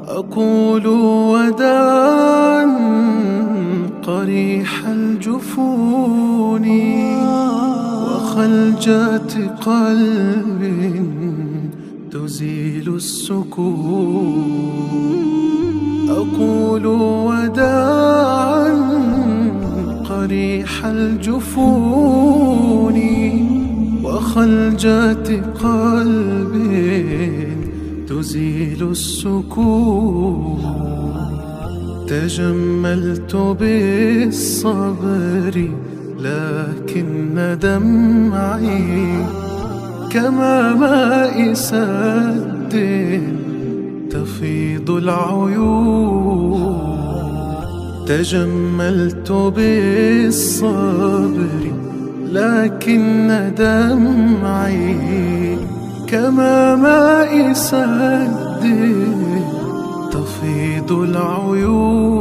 أقول وداعا قريح الجفون وخلجات قلب تزيل السكون. أقول وداعا قريح الجفون وخلجات قلب تزيل السكون. تجملت بالصبر لكن دمعي كما ماء سد تفيض العيون. تجملت بالصبر لكن دمعي كما ماء سد تفيض العيون.